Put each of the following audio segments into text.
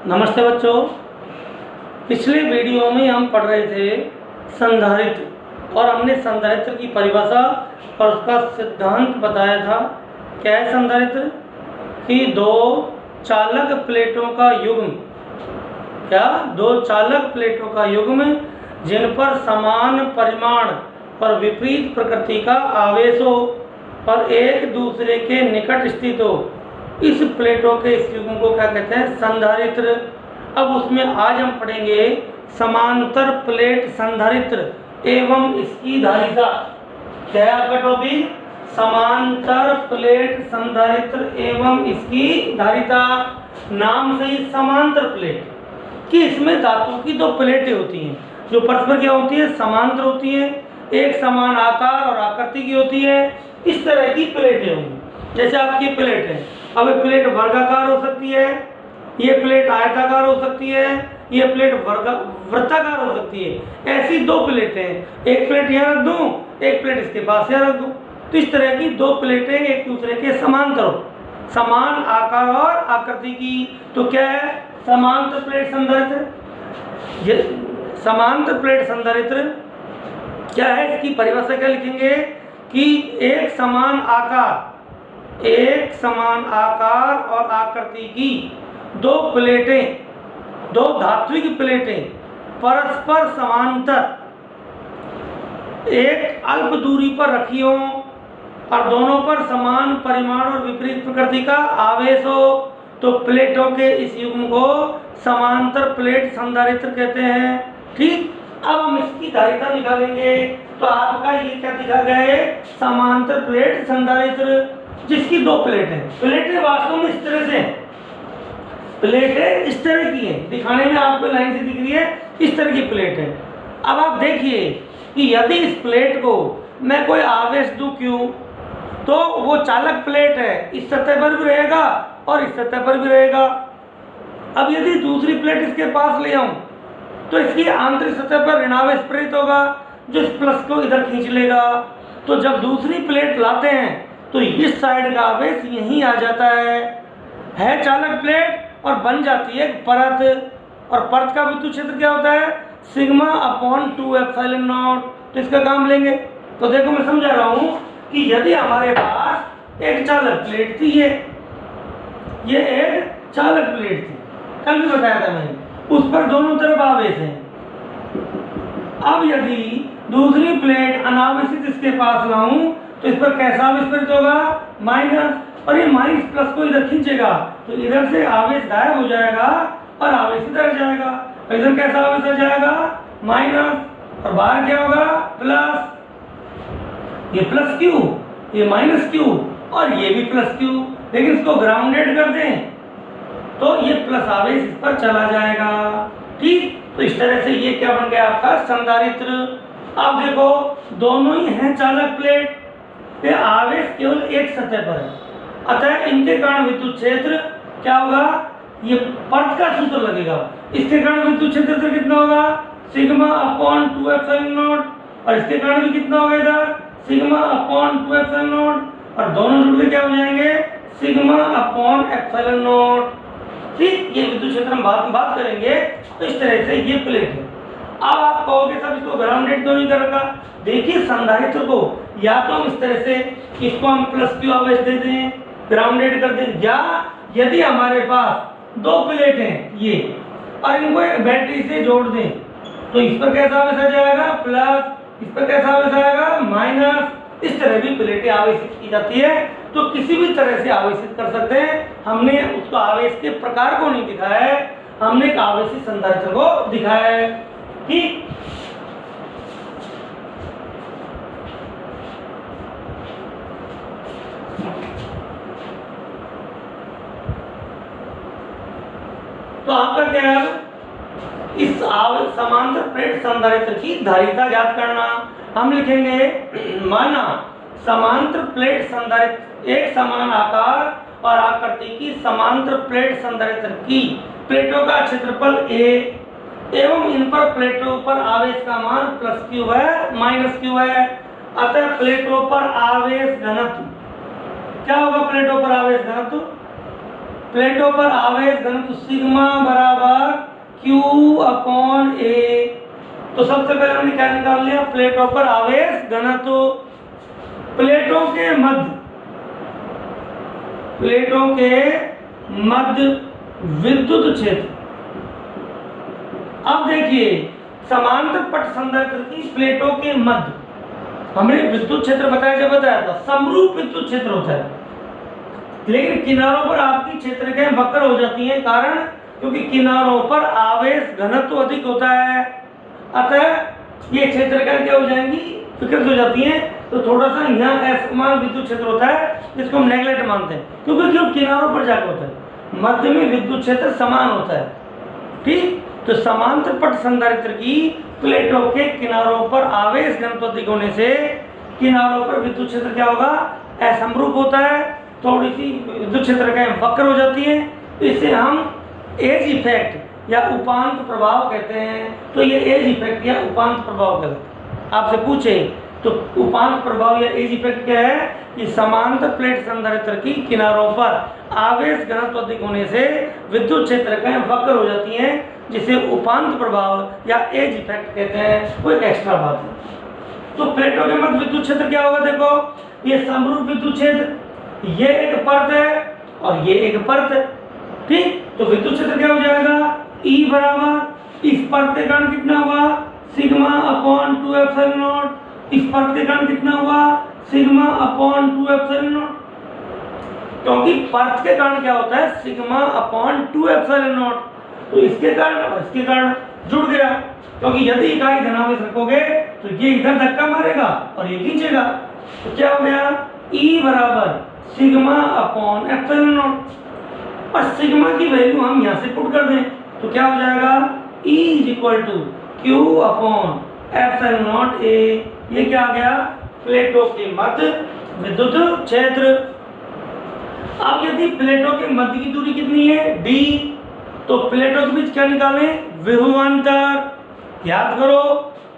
नमस्ते बच्चों। पिछले वीडियो में हम पढ़ रहे थे संधारित्र और हमने संधारित्र की परिभाषा और उसका सिद्धांत बताया था। क्या है संधारित्र? कि दो चालक प्लेटों का युग्म, दो चालक प्लेटों का युग्म जिन पर समान परिमाण और विपरीत प्रकृति का आवेश हो और एक दूसरे के निकट स्थित हो, इस प्लेटों के इस युग्म को क्या कहते हैं? संधारित्र। अब उसमें आज हम पढ़ेंगे समांतर प्लेट संधारित्र एवं इसकी धारिता। क्या है आपका टॉपिक? समांतर प्लेट संधारित्र एवं इसकी धारिता। नाम से ही समांतर प्लेट कि इसमें धातु की दो प्लेटें होती हैं जो परस्पर क्या होती है? समांतर होती हैं, एक समान आकार और आकृति की होती है। इस तरह की प्लेटें होंगी। जैसे आपकी प्लेट है, अब ये प्लेट वर्गाकार हो सकती है, ये प्लेट आयताकार हो सकती है, ये प्लेट वृत्ताकार हो सकती है। ऐसी दो प्लेटें हैं, एक प्लेट यहाँ रख दूँ, एक प्लेट इसके पास यहाँ रख दूँ, तो इस तरह की दो प्लेटें एक दूसरे के समांतर हो, समान आकार और आकृति की। तो क्या है समांतर प्लेट संधारित्र? समांतर प्लेट संधारित्र क्या है? इसकी परिभाषा क्या लिखेंगे कि एक समान आकार और आकृति की दो प्लेटें, दो धात्विक प्लेटें परस्पर समांतर एक अल्प दूरी पर रखी हो और दोनों पर समान परिमाण और विपरीत प्रकृति का आवेश हो, तो प्लेटों के इस युग्म को समांतर प्लेट संधारित्र कहते हैं। ठीक, अब हम इसकी धारिता निकालेंगे। तो आपका ये क्या दिखा गया है? समांतर प्लेट संधारित्र जिसकी दो प्लेट है। प्लेटें वास्तव में इस तरह से, प्लेटें इस तरह की है, दिखाने में आपको लाइन से दिख रही है, इस तरह की प्लेट है। अब आप देखिए कि यदि इस प्लेट को मैं कोई आवेश दूं क्यों, तो वो चालक प्लेट है, इस सतह पर भी रहेगा और इस सतह पर भी रहेगा। अब यदि दूसरी प्लेट इसके पास ले आऊं तो इसकी आंतरिक सतह पर ऋणावेश प्रेरित होगा जो इस प्लस को इधर खींच लेगा। तो जब दूसरी प्लेट लाते हैं तो इस साइड का आवेश यहीं आ जाता है चालक प्लेट और बन जाती है परत। और परत का विद्युत क्षेत्र क्या होता है? Sigma upon 2 epsilon not. तो इसका काम लेंगे। तो देखो मैं समझा रहा हूं कि यदि हमारे पास एक चालक प्लेट थी, ये एक चालक प्लेट थी, कल भी बताया था मैंने, उस पर दोनों तरफ आवेश है। अब यदि दूसरी प्लेट अनावेशित इसके पास लाऊं तो इस पर कैसा आवेश प्रेरित होगा? माइनस। और ये माइनस प्लस को इधर खींचेगा तो इधर से आवेश गायब हो जाएगा और आवेश इधर जाएगा। इधर कैसा आवेश आ जाएगा? माइनस। और बाहर क्या होगा? प्लस। ये प्लस क्यू, ये माइनस क्यू और ये भी प्लस क्यू। लेकिन इसको ग्राउंडेड कर दें तो ये प्लस आवेश इस पर चला जाएगा। ठीक, तो इस तरह से ये क्या बन गया आपका? संधारित्र। अब देखो दोनों ही हैं चालक प्लेट, ये आवेश केवल एक सतह पर है, अतः इनके कारण विद्युत क्षेत्र क्या होगा? ये परत का सूत्र लगेगा। इसके कारण विद्युत क्षेत्र कितना होगा? Sigma upon 2 epsilon not. और इसके कारण भी कितना होगा? इधर सिग्मा अपॉन 2 एप्सिलॉन नॉट। और दोनों जुड़ के क्या हो जाएंगे? Sigma upon epsilon not. ठीक, ये विद्युत क्षेत्र हम बाद में बात करेंगे। तो इस तरह से ये प्लेट है। अब आप कहोगे सब इसको ग्राउंडेड क्यों नहीं कर रखा? देखिए संधारित्र को या तो हम इस तरह से इसको हम प्लस क्यू आवेश दे दें, ग्राउंडेड कर दें, या यदि हमारे पास दो प्लेट हैं ये और इनको एक बैटरी से जोड़ दें तो इस पर कैसा आवेश आ जाएगा? प्लस। इस पर कैसा आवेश आएगा? माइनस। इस तरह भी प्लेटें आवेशित की जाती है। तो किसी भी तरह से आवेशित कर सकते हैं। हमने उसको आवेश के प्रकार को नहीं दिखाया है, हमने एक आवेशित संधारित्र को दिखाया है। ठीक, तो आपका क्या है? इस समांतर प्लेट संधारित्र की धारिता ज्ञात करना। हम लिखेंगे माना समांतर प्लेट संधारित्र एक समान आकार और आकृति की समांतर प्लेट संधारित्र की प्लेटों का क्षेत्रफल a एवं इन पर प्लेटों पर आवेश का मान प्लस क्यू है, माइनस क्यू है। अतः प्लेटों पर आवेश घनत्व क्या होगा? प्लेटों पर आवेश घनत्व प्लेटों पर आवेश घनत्व सिग्मा बराबर Q अपॉन A। तो सबसे पहले हमने क्या निकाल लिया, प्लेटों पर आवेश घनत्व। प्लेटों के मध्य विद्युत क्षेत्र। अब देखिए समांतर पट संधारित्र की प्लेटों के मध्य, हमने विद्युत क्षेत्र बताया था, समरूप विद्युत क्षेत्र होता है, लेकिन किनारों पर आपकी क्षेत्ररेखाएं वक्र हो जाती हैं। कारण क्योंकि किनारों पर आवेश घनत्व अधिक होता है, अतः ये क्षेत्ररेखाएं क्या हो जाएंगी, विकृत हो जाती हैं। तो थोड़ा सा यहाँ असमान विद्युत क्षेत्र होता है, जिसको हम नेगलेक्ट मानते हैं, क्योंकि क्यों किनारों पर जाकर होता है। मध्य में विद्युत क्षेत्र समान होता है, ठीक। तो समांतर पट संधारित्र की प्लेटों के किनारों पर आवेश घनत्व अधिक होने से किनारों पर विद्युत क्षेत्र क्या होगा, असमरूप होता है, थोड़ी सी विद्युत क्षेत्र का वक्र हो जाती है। इसे हम एज इफेक्ट या उपांत प्रभाव कहते हैं। तो ये एज इफेक्ट या उपांत प्रभाव कहते हैं। आपसे पूछे तो उपांत प्रभाव या एज इफेक्ट क्या है, कि समांतर प्लेट संधारित्र की किनारों पर आवेश घनत्व अधिक होने से विद्युत क्षेत्र का वक्र हो जाती हैं, जिसे उपांत प्रभाव या एज इफेक्ट कहते हैं। वो एक एक्स्ट्रा बात है। तो प्लेटों के मध्य विद्युत क्षेत्र क्या होगा, देखो ये समरूप विद्युत क्षेत्र, ये एक परत है और ये एक परत है, ठीक। तो विद्युत क्षेत्र क्या हो जाएगा, E बराबर इस परत के कारण कितना हुआ, सिग्मा अपॉन 2 एप्सिलॉन नॉट। इस परत के कारण कितना हुआ, सिग्मा अपॉन 2 एप्सिलॉन नॉट। क्योंकि परत के कारण क्या होता है, सिग्मा अपॉन 2 एप्सिलॉन नॉट। तो इसके कारण और इसके कारण जुड़ गया, क्योंकि यदि इकाई धनावेश रखोगे तो ये इधर धक्का मारेगा और ये खींचेगा। तो क्या हो गया, E बराबर सिग्मा अपॉन एप्सिलॉन नॉट। और सिग्मा की वैल्यू हम यहाँ से पुट कर दें तो क्या हो जाएगा, E is equal to Q upon epsilon naught A। ये क्या आ गया, प्लेटों के मध्य विद्युत क्षेत्र। अब यदि प्लेटों के मध्य की दूरी कितनी है, D, तो प्लेटों के बीच क्या निकालें, विभवांतर। याद करो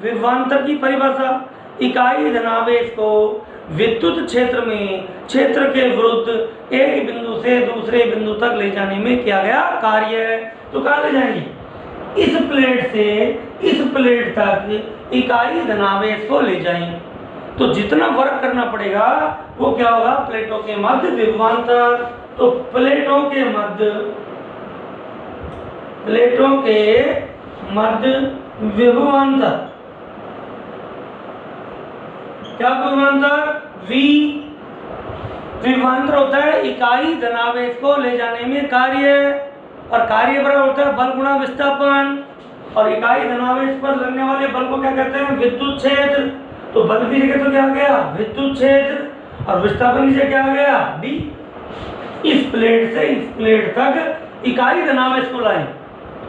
विभवांतर की परिभाषा, इकाई धनावेश को विद्युत क्षेत्र में क्षेत्र के विरुद्ध एक बिंदु से दूसरे बिंदु तक ले जाने में किया गया कार्य। तो कहाँ ले जाएंगे, इस प्लेट से इस प्लेट तक इकाई धनावेश को ले जाएं। तो जितना वर्क करना पड़ेगा वो क्या होगा, प्लेटों के मध्य विभवांतर। तो प्लेटों के मध्य विभवांतर, क्या विभवांतर, V। विभवांतर होता है इकाई धनावेश को ले जाने में कार्य, और कार्य बराबर होता है बल गुणा विस्थापन। और इकाई धनावेश पर लगने वाले बल को क्या कहते हैं, विद्युत क्षेत्र। तो बल की जगह तो क्या आ गया, विद्युत क्षेत्र, और विस्थापन की जगह क्या आ गया, D। इस प्लेट से इस प्लेट तक इकाई धनावेश को लाएं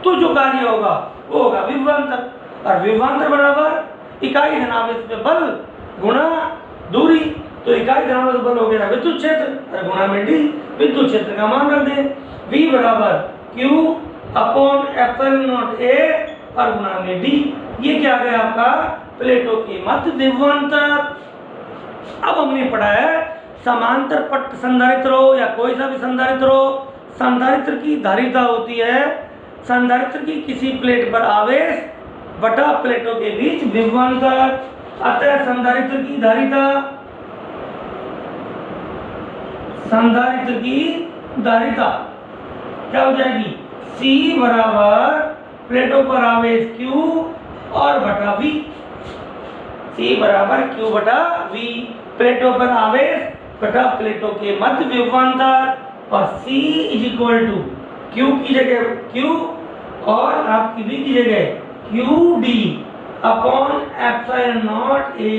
तो जो कार्य होगा वो होगा विभवांतर। और विभवांतर बराबर इकाई धनावेश पे बल गुणा दूरी। तो इकाई धनावेश बल हो गया विद्युत क्षेत्र और गुणा में D। विद्युत क्षेत्र का मान रख दें, V बराबर Q upon epsilon naught A और गुणा में D। ये क्या आ गया आपका, प्लेटों के मध्य विभवांतर। अब हमने पढ़ा है समांतर पट संधारित्र हो या कोई सा भी संधारित्र हो, संधारित्र की धारिता होती है संधारित्र की किसी प्लेट पर आवेश बटा प्लेटों के बीच विभवांतर। अतः संधारित्र की धारिता, संधारित्र की धारिता क्या हो जाएगी, C बराबर प्लेटों पर आवेश Q और बटा V। C बराबर Q बटा V, प्लेटों पर आवेश बटा प्लेटों के मध्य विभवांतर। और C is equal to Q की जगह Q और आपकी V की जगह QD upon epsilon naught A।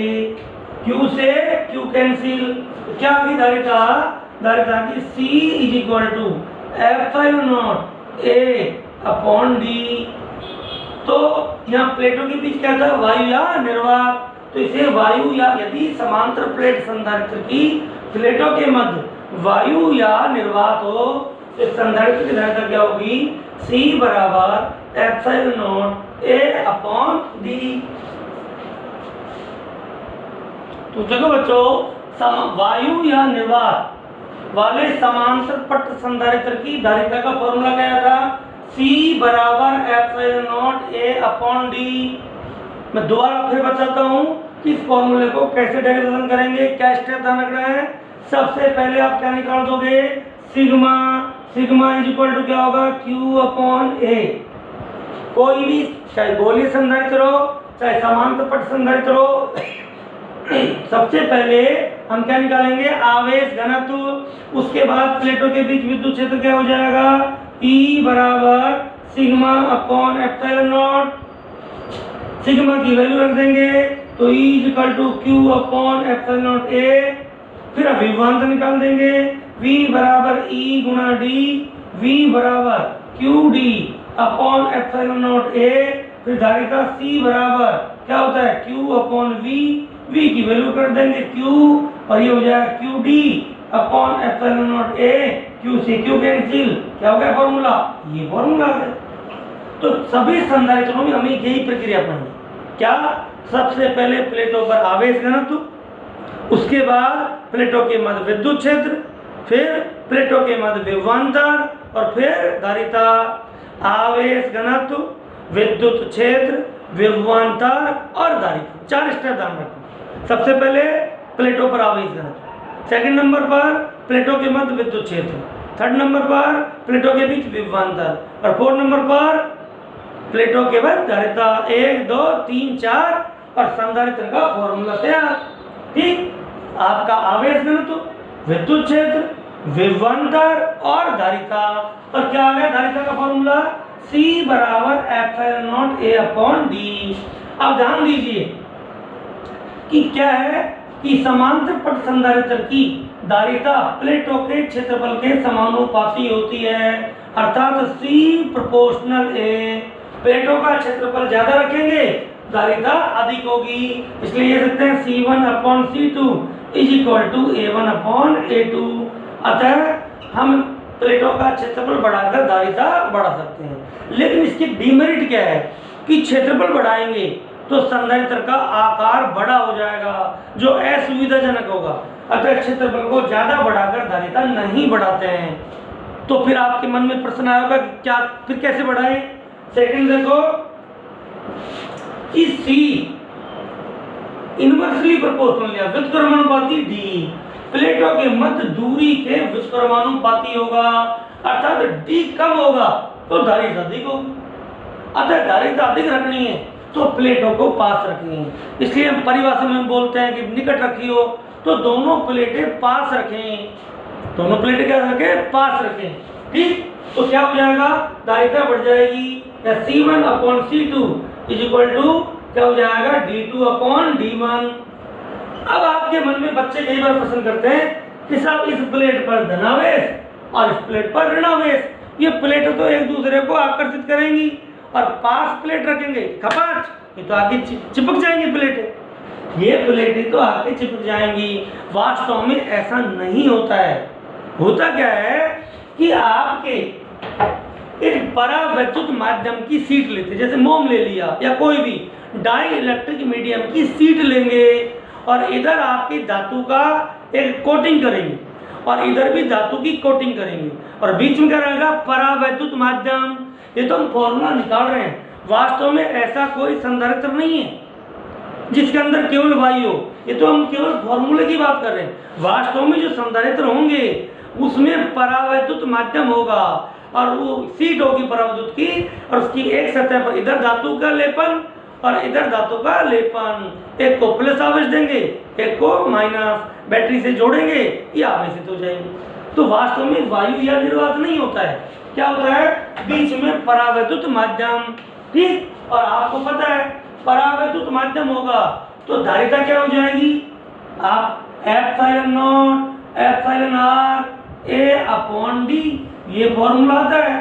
Q से Q कैंसिल, क्या की धारिता, धारिता की C is equal to epsilon naught A upon D। तो यहाँ प्लेटों के बीच क्या था, वायु या निर्वात। तो इसे वायु या, यदि समांतर प्लेट संधारित्र की प्लेटों के मध्य वायु या निर्वात हो तो संधारित्र की धारिता क्या होगी, C बराबर epsilon naught A upon D। तो देखो बच्चों, वायु या निर्वात, वाले समांतर पट संधारित्र की धारिता का फॉर्मूला क्या था? C बराबर epsilon naught A upon D. मैं दोबारा फिर बताता हूँ कि इस फॉर्मूले को कैसे डेरिवेशन करेंगे, क्या स्टेप ध्यान रखना है। सबसे पहले आप क्या निकाल दोगे? Sigma. Sigma is equal to क्या होगा? Q upon A। कोई भी चाहे गोलीय संधारित्र हो चाहे समांतर पट संधारित्र हो, सबसे पहले हम क्या निकालेंगे? आवेश घनत्व। उसके बाद प्लेटों के बीच विद्युत क्षेत्र क्या हो जाएगा? E बराबर sigma upon epsilon naught. Sigma की वैल्यू रख देंगे तो E is equal to Q upon epsilon naught A। फिर अब विभवांतर निकाल देंगे, V बराबर E गुणा D, V बराबर QD upon epsilon naught A। फिर धारिता C बराबर क्या होता है? Q upon V। V की वैल्यू कर देंगे Q और ये हो जाएगा QD upon epsilon naught A। Q से Q कैंसिल, क्या हो गया फॉर्मूला? ये फॉर्मूला है। तो सभी संधारित्रों में हमें यही प्रक्रिया अपनानी। क्या? सबसे पहले प्लेटों पर आवेश घनत्व, उसके बाद प्लेटों के मध्य विद्युत क्षेत्र, फिर प्लेटों के मध्य विभवांतर और फिर धारिता। आवेश घनत्व, विद्युत क्षेत्र, विभवांतर और धारिता, 4 स्टेप ध्यान रखो। सबसे पहले प्लेटों पर आवेश घनत्व, सेकंड नंबर पर प्लेटों के मध्य विद्युत क्षेत्र, थर्ड नंबर पर प्लेटों के बीच विभवांतर और फोर्थ नंबर पर प्लेटों के मध्य धारिता। 1 2 3 4 और संधारित्र का फॉर्मूला तैयार। ठीक, आपका आवेश घनत्व, विद्युत क्षेत्र, विभवांतर और धारिता। और क्या आ गया धारिता का फॉर्मूला? C बराबर epsilon naught A upon D. अब ध्यान दीजिए कि क्या है कि समांतर पट संधारित्र की धारिता प्लेटों के क्षेत्रफल के समानुपाती होती है, अर्थात C प्रोपोर्शनल A। प्लेटों का क्षेत्रफल ज्यादा रखेंगे, धारिता अधिक होगी। इसलिए ये सकते हैं C1 upon C2 is equal to A1 upon A2। अतः हम प्लेटों का क्षेत्रफल बढ़ाकर धारिता बढ़ा सकते हैं। लेकिन इसकी डिमेरिट क्या है कि क्षेत्रफल बढ़ाएंगे तो संधारित्र का आकार बड़ा हो जाएगा, जो असुविधाजनक होगा। अतः क्षेत्रफल को ज्यादा बढ़ाकर धारिता नहीं बढ़ाते हैं। तो फिर आपके मन में प्रश्न आया होगा कि क्या फिर कैसे बढ़ाएं? सेकंड देखो कि C इनवर्सली प्रोपोर्शनल या व्युत्क्रमानुपाती D प्लेटों के मध्य दूरी के व्युत्क्रमानुपाती होगा, अर्थात D कम होगा तो धारिता अधिक होगी। अतः धारिता अधिक रखनी है तो प्लेटों को पास रखनी है। इसलिए हम परिभाषा में बोलते हैं कि निकट रखी हो तो दोनों प्लेटें पास रखें, दोनों प्लेटें क्या रखें? पास रखें। ठीक, तो क्या हो जाएगा? धारिता बढ़ जाएगी या C1 upon C2 is equal to क्या हो जाएगा? D2 upon D1। अब आपके मन में बच्चे कई बार प्रश्न करते हैं कि साहब इस प्लेट पर धनावेश और इस प्लेट पर ऋणावेश, ये प्लेटें तो एक दूसरे को आकर्षित करेंगी और पास प्लेट रखेंगे खपाच, ये तो आगे चिपक जाएंगी प्लेटें, ये प्लेटें तो आगे चिपक जाएंगी। वास्तव में ऐसा नहीं होता है। होता क्या है कि आपके एक परावैद्युत माध्यम की सीट लेते, जैसे मोम ले लिया या कोई भी डाई इलेक्ट्रिक मीडियम की सीट लेंगे और इधर आपकी धातु का एक कोटिंग करेंगे और इधर भी धातु की कोटिंग करेंगे और बीच में क्या रहेगा? परावैद्युत माध्यम। ये तो हम फॉर्मूला निकाल रहे हैं, वास्तव में ऐसा कोई संधारित्र नहीं है जिसके अंदर केवल वायु हो। ये तो हम केवल फॉर्मूले की बात कर रहे हैं। वास्तव में जो संधारित्र होंगे उसमें परावैद्युत माध्यम होगा और वो सीट होगी परावैद्युत की और उसकी एक सतह पर इधर धातु का लेपन और इधर धातु का लेपन। एक को प्लस आवेश देंगे, एक को माइनस, बैटरी से जोड़ेंगे, ये आवेशित हो जाएंगे। तो वास्तव में वायु या निर्वात नहीं होता है, क्या होता है? बीच में परावैद्युत माध्यम। ठीक, और आपको पता है परावैद्युत माध्यम होगा तो धारिता क्या हो जाएगी? आप epsilon not epsilon R A upon D, ये फॉर्मूला आता है।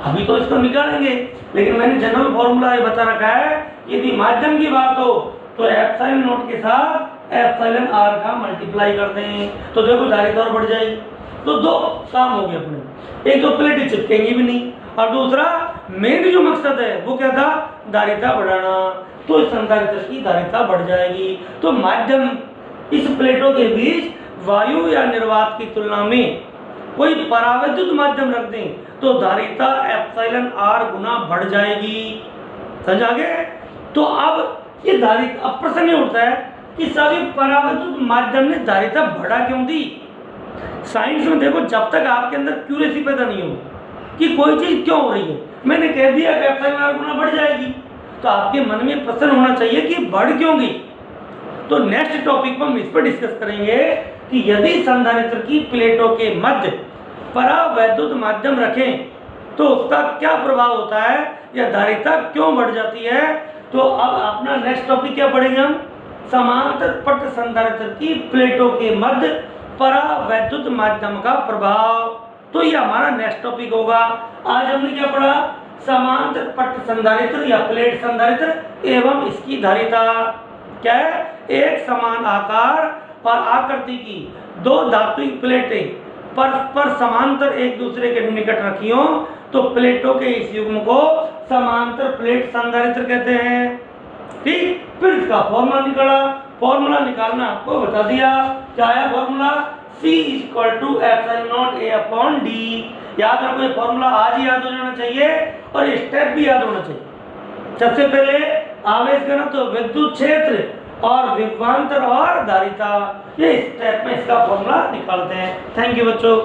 अभी तो इसको निकालेंगे, लेकिन मैंने जनरल फॉर्मूला ये बता रखा है। यदि माध्यम की बात हो तो एप्सिलॉन नॉट के साथ एप्सिलॉन R का मल्टीप्लाई कर दें तो देखो धारिता और बढ़ जाएगी। तो दो काम हो गए अपने, एक तो प्लेटें चिपकेंगी भी नहीं और दूसरा मेन जो मकसद है वो क्या था? धारिता बढ़ाना। तो इस संधारित्र की धारिता बढ़ जाएगी। तो माध्यम इस प्लेटों के बीच वायु या निर्वात की तुलना में कोई परावैद्युत माध्यम रख दें तो धारिता एप्सिलॉन आर गुना बढ़ जाएगी। समझ आ गए? तो अब ये धारिता, अब प्रश्न ये उठता है कि सभी परावैद्युत माध्यम ने धारिता बढ़ा क्यों दी? साइंस में देखो, जब तक आपके अंदर क्यूरियसिटी पैदा नहीं हो कि कोई चीज क्यों हो रही है, मैंने कह दिया कि एप्सिलॉन आर गुना बढ़ जाएगी, तो आपके मन में प्रश्न होना चाहिए कि बढ़ क्यों गई। तो नेक्स्ट टॉपिक पर हम इस पर डिस्कस करेंगे कि यदि संधारित्र की प्लेटों के मध्य परावैद्युत माध्यम रखें तो उसका क्या प्रभाव होता है या धारिता क्यों बढ़ जाती है। तो अब अपना नेक्स्ट टॉपिक क्या पढ़ेंगे हम? समांतर पट संधारित्र की प्लेटों के मध्य परावैद्युत माध्यम का प्रभाव। तो ये हमारा नेक्स्ट टॉपिक होगा। आज हमने क्या पढ़ा? समांतर पट संधारित्र या प्लेट संधारित्र एवं इसकी धारिता। क्या है? एक समान आकार और आकृति की दो धात्विक प्लेटें परस्पर समांतर एक दूसरे के निकट रखी हो तो प्लेटों के इस युग्म को समांतर प्लेट संधारित्र कहते हैं। ठीक, फिर इसका फॉर्मूला निकाला। फॉर्मूला निकालना आपको बता दिया। क्या है फॉर्मूला? C = ε0A/d। याद रखो, ये फॉर्मूला आज ही याद हो जाना चाहिए और ये स्टेप भी याद होना चाहिए। सबसे पहले आवेश घनत्व, विद्युत क्षेत्र और विभवांतर और धारिता, ये स्टेप में इसका फॉर्मूला निकालते हैं। थैंक यू बच्चों।